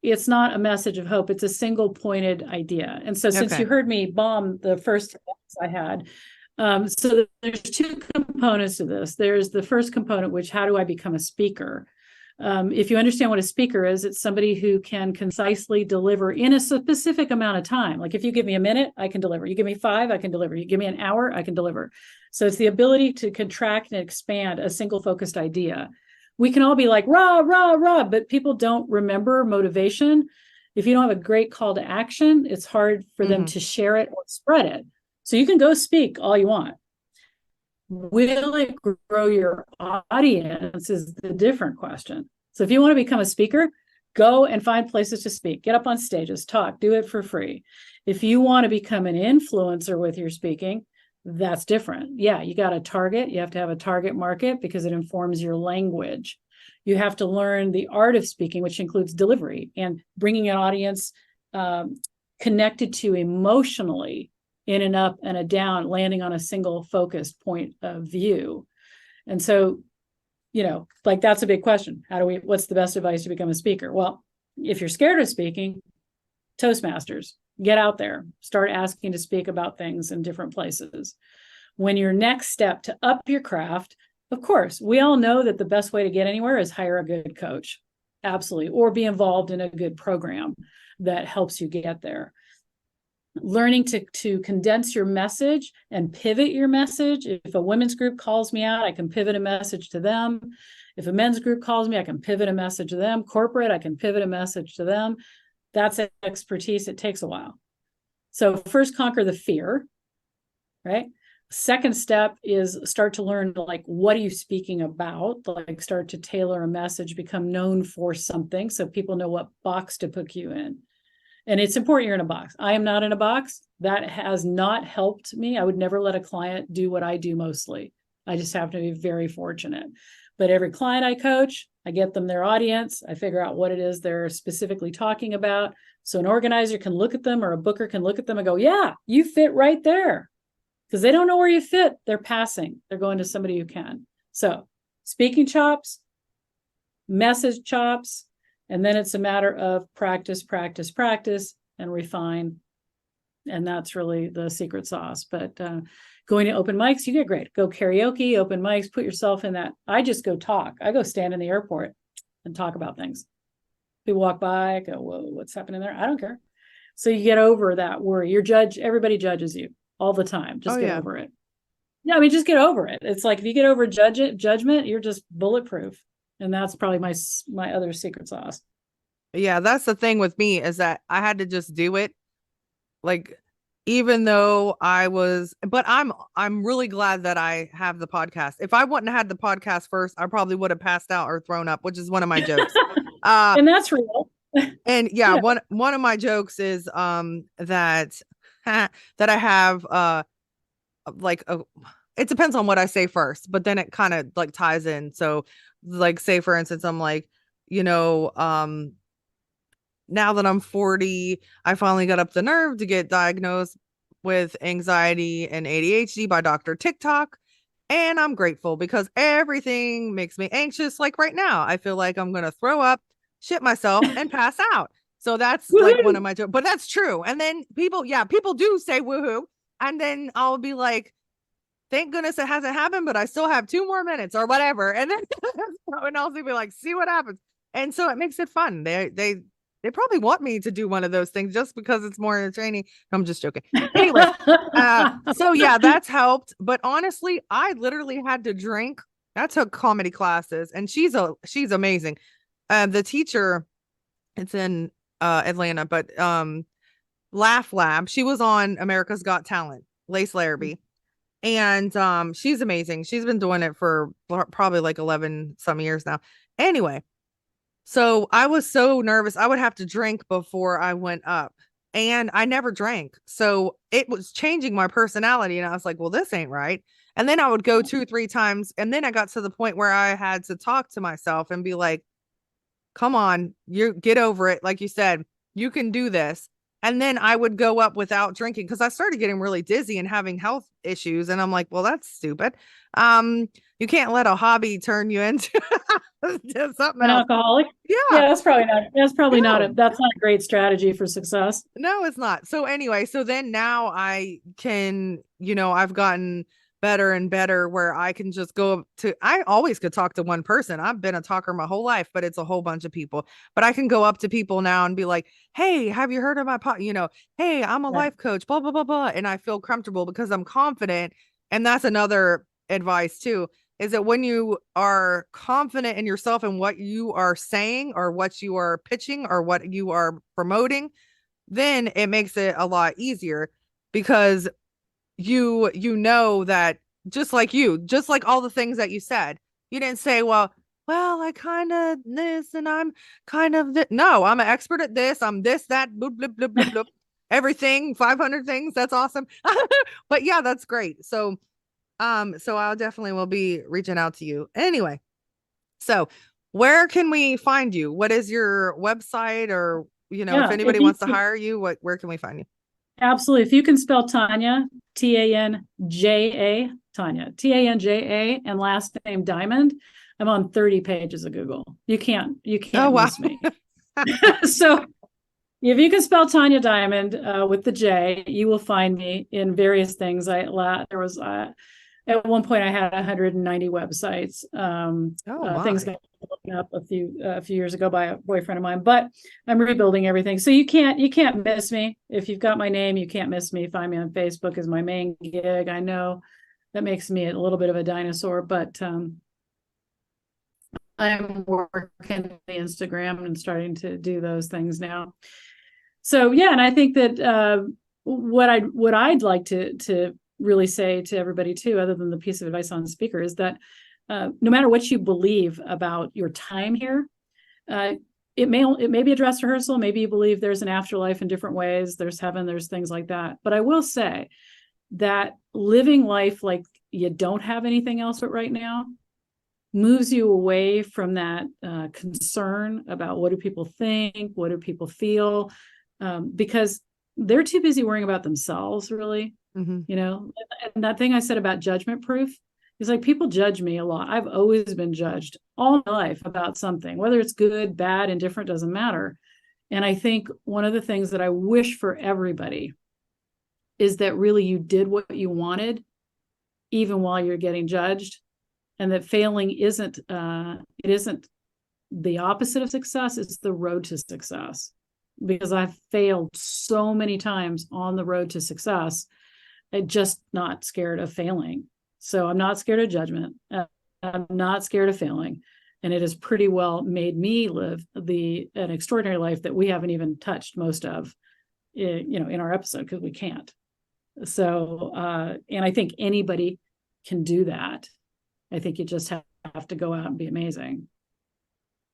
it's not a message of hope. It's a single pointed idea. And so since you heard me bomb the first I had, so there's 2 components to this. There's the first component, which how do I become a speaker? If you understand what a speaker is, it's somebody who can concisely deliver in a specific amount of time. Like if you give me a minute, I can deliver. You give me 5, I can deliver. You give me an hour, I can deliver. So it's the ability to contract and expand a single focused idea. We can all be like, rah, rah, rah, but people don't remember motivation. If you don't have a great call to action, it's hard for them to share it or spread it. So you can go speak all you want. Will it grow your audience is the different question. So if you want to become a speaker, go and find places to speak, get up on stages, talk, do it for free. If you want to become an influencer with your speaking, that's different. Yeah, you got a target. You have to have a target market because it informs your language. You have to learn the art of speaking, which includes delivery and bringing an audience connected to emotionally in an up and a down, landing on a single focused point of view. And so, that's a big question. What's the best advice to become a speaker? Well, if you're scared of speaking, Toastmasters, get out there, start asking to speak about things in different places. When your next step to up your craft, of course, we all know that the best way to get anywhere is hire a good coach. Absolutely. Or be involved in a good program that helps you get there. Learning to condense your message and pivot your message. If a women's group calls me out, I can pivot a message to them. If a men's group calls me, I can pivot a message to them. Corporate, I can pivot a message to them. That's expertise. It takes a while. So first conquer the fear, right? Second step is start to learn, like, what are you speaking about? Like, start to tailor a message, become known for something so people know what box to put you in. And it's important you're in a box. I am not in a box. That has not helped me. I would never let a client do what I do mostly. I just have to be very fortunate. But every client I coach, I get them their audience. I figure out what it is they're specifically talking about. So an organizer can look at them or a booker can look at them and go, yeah, you fit right there. Because they don't know where you fit. They're passing. They're going to somebody who can. So speaking chops, message chops. And then it's a matter of practice, practice, practice, and refine. And that's really the secret sauce. But going to open mics, you get great. Go karaoke, open mics, put yourself in that. I just go talk. I go stand in the airport and talk about things. People walk by, I go, whoa, what's happening there? I don't care. So you get over that worry. Everybody judges you all the time. Just get over it. Yeah, I mean, just get over it. It's like if you get over judgment, you're just bulletproof. And that's probably my other secret sauce. Yeah, that's the thing with me, is that I had to just do it. Like, even though but I'm really glad that I have the podcast. If I wouldn't have had the podcast first, I probably would have passed out or thrown up, which is one of my jokes. And that's real. And yeah, one of my jokes is that I have like it depends on what I say first, but then it kind of like ties in. So like, say for instance, I'm like, now that I'm 40, I finally got up the nerve to get diagnosed with anxiety and ADHD by Dr. TikTok. And I'm grateful because everything makes me anxious. Like right now, I feel like I'm going to throw up, shit myself, and pass out. So that's like one of my jokes, but that's true. And then people do say woohoo. And then I'll be like, thank goodness it hasn't happened, but I still have 2 more minutes or whatever. And then someone else will be like, see what happens. And so it makes it fun. They probably want me to do one of those things just because it's more entertaining. I'm just joking. Anyway, so yeah, that's helped. But honestly, I literally had to drink. I took comedy classes, and she's amazing. The teacher, it's in Atlanta, but Laugh Lab. She was on America's Got Talent, Lace Larrabee. And she's amazing. She's been doing it for probably like 11 some years now. Anyway, so I was so nervous. I would have to drink before I went up, and I never drank. So it was changing my personality. And I was like, well, this ain't right. And then I would go 2-3 times. And then I got to the point where I had to talk to myself and be like, come on, you get over it. Like you said, you can do this. And then I would go up without drinking because I started getting really dizzy and having health issues. And I'm like, well, that's stupid. You can't let a hobby turn you into something An else. alcoholic. Yeah. That's probably not a great strategy for success. No, it's not. So anyway, so then now I can, I've gotten better and better where I can just I always could talk to one person. I've been a talker my whole life, but it's a whole bunch of people. But I can go up to people now and be like, hey, have you heard of my hey, I'm a life coach, blah, blah, blah, blah. And I feel comfortable because I'm confident. And that's another advice too, is that when you are confident in yourself and what you are saying or what you are pitching or what you are promoting, then it makes it a lot easier because you know that just like all the things that you said, you didn't say, well, I kind of this and I'm kind of this. No, I'm an expert at this. I'm this, that, bloop, bloop, bloop, bloop, bloop. Everything, 500 things. That's awesome. But yeah, that's great. So I'll definitely will be reaching out to you. Anyway, so where can we find you? What is your website, or if anybody wants to hire you, where can we find you? Absolutely. If you can spell Tanja, Tanja, Tanja, Tanja, and last name Diamond, I'm on 30 pages of Google. You can't miss me. So if you can spell Tanja Diamond with the J, you will find me in various things. At one point I had 190 websites. Things got broken up a few years ago by a boyfriend of mine, but I'm rebuilding everything. So you can't miss me. If you've got my name, you can't miss me. Find me on Facebook is my main gig. I know that makes me a little bit of a dinosaur, but I'm working the Instagram and starting to do those things now. So yeah, and I think that what I'd like to really say to everybody too, other than the piece of advice on the speaker, is that no matter what you believe about your time here, it may be a dress rehearsal. Maybe you believe there's an afterlife in different ways. There's heaven, there's things like that. But I will say that living life like you don't have anything else but right now moves you away from that concern about what do people think, what do people feel, because they're too busy worrying about themselves, really. Mm-hmm. And that thing I said about judgment proof It's like people judge me a lot. I've always been judged all my life about something, whether it's good, bad, indifferent, doesn't matter. And I think one of the things that I wish for everybody is that really you did what you wanted, even while you're getting judged, and that failing isn't it isn't the opposite of success, it's the road to success. Because I've failed so many times on the road to success. I'm just not scared of failing. So I'm not scared of judgment. I'm not scared of failing. And it has pretty well made me live an extraordinary life that we haven't even touched most of, in our episode, because we can't. So, and I think anybody can do that. I think you just have to go out and be amazing.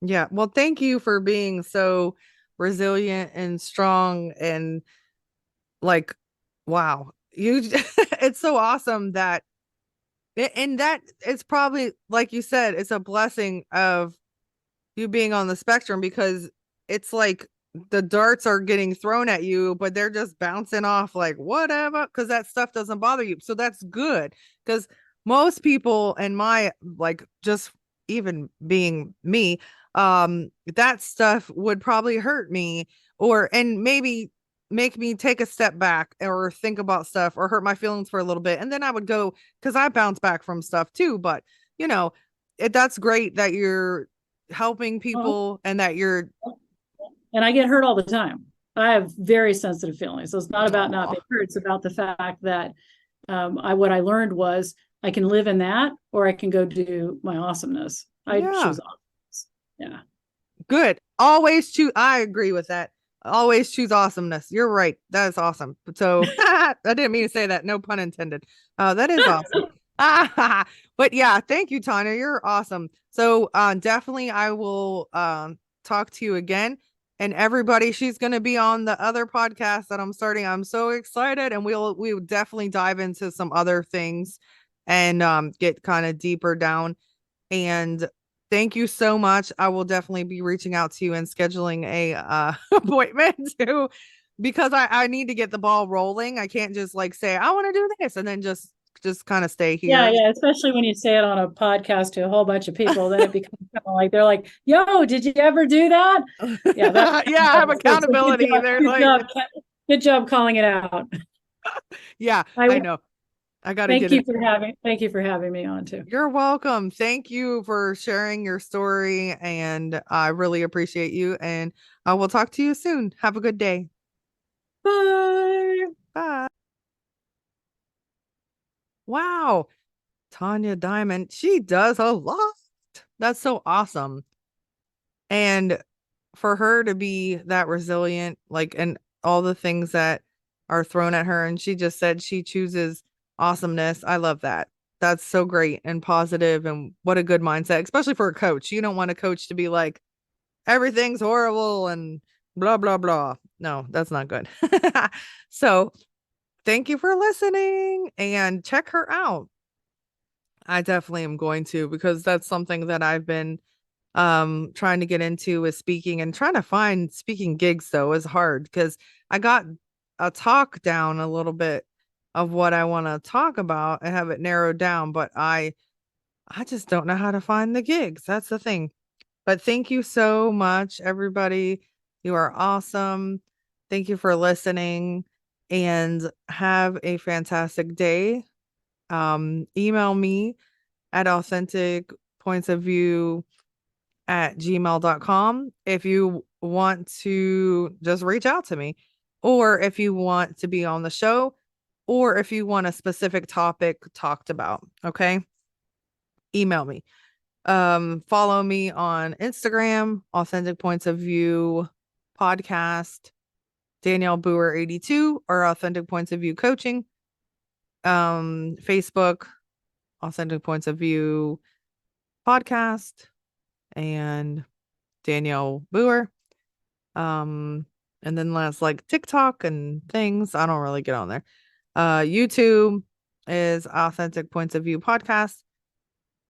Yeah. Well, thank you for being so resilient and strong and like, wow. It's so awesome that, and that it's probably, like you said, it's a blessing of you being on the spectrum, because it's like the darts are getting thrown at you, but they're just bouncing off like whatever, because that stuff doesn't bother you. So that's good, because most people, and my, like, just even being me, that stuff would probably hurt me, and maybe make me take a step back or think about stuff or hurt my feelings for a little bit. And then I would go, because I bounce back from stuff too. But, that's great that you're helping people and that you're. And I get hurt all the time. I have very sensitive feelings. So it's not about not being hurt. It's about the fact that what I learned was I can live in that, or I can go do my awesomeness. I choose awesomeness. Yeah. Good. Always choose. I agree with that. Always choose awesomeness. You're right. That is awesome. So I didn't mean to say that. No pun intended. That is awesome. But yeah, thank you, Tanya. You're awesome. So definitely I will talk to you again. And everybody, she's going to be on the other podcast that I'm starting. I'm so excited. And we'll definitely dive into some other things and get kind of deeper down. And thank you so much. I will definitely be reaching out to you and scheduling a appointment too, because I need to get the ball rolling. I can't just like say I want to do this and then just kind of stay here. Yeah, especially when you say it on a podcast to a whole bunch of people, then it becomes kind of like they're like, "Yo, did you ever do that?" Yeah, yeah, I have accountability. Good job calling it out. Yeah, I know. I got to thank you for having me on too. You're welcome. Thank you for sharing your story, and I really appreciate you, and I will talk to you soon. Have a good day. Bye. Bye. Wow. Tanja Diamond, she does a lot. That's so awesome. And for her to be that resilient, like, and all the things that are thrown at her, and she just said she chooses awesomeness. I love that. That's so great and positive, and what a good mindset, especially for a coach. You don't want a coach to be like, everything's horrible and blah, blah, blah. No, that's not good. So thank you for listening, and check her out. I definitely am going to, because that's something that I've been trying to get into, is speaking, and trying to find speaking gigs though is hard, because I got a talk down a little bit of what I want to talk about and have it narrowed down, but I just don't know how to find the gigs. That's the thing. But thank you so much, everybody. You are awesome. Thank you for listening, and have a fantastic day. Email me at authenticpointsofview@gmail.com if you want to just reach out to me, or if you want to be on the show, or if you want a specific topic talked about. Okay. Email me. Follow me on Instagram, Authentic Points of View Podcast, Danielle Boer 82, or Authentic Points of View Coaching. Facebook, Authentic Points of View Podcast, and Danielle Boer. And then last, like, TikTok and things. I don't really get on there. YouTube is Authentic Points of View Podcast.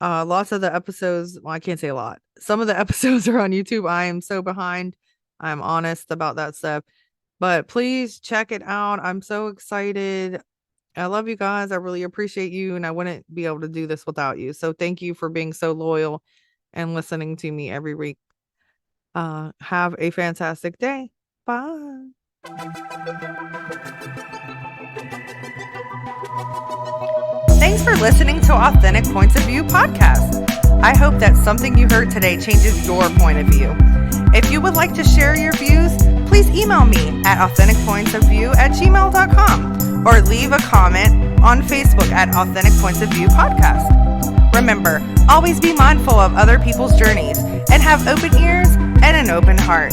Lots of the episodes, well, I can't say a lot. Some of the episodes are on YouTube. I am so behind. I'm honest about that stuff. But please check it out. I'm so excited. I love you guys. I really appreciate you, and I wouldn't be able to do this without you. So thank you for being so loyal and listening to me every week. Have a fantastic day. Bye. Thanks for listening to Authentic Points of View podcast. I hope that something you heard today changes your point of view. If you would like to share your views, please email me at authenticpointsofview@gmail.com or leave a comment on Facebook at Authentic Points of View podcast. Remember, always be mindful of other people's journeys and have open ears and an open heart.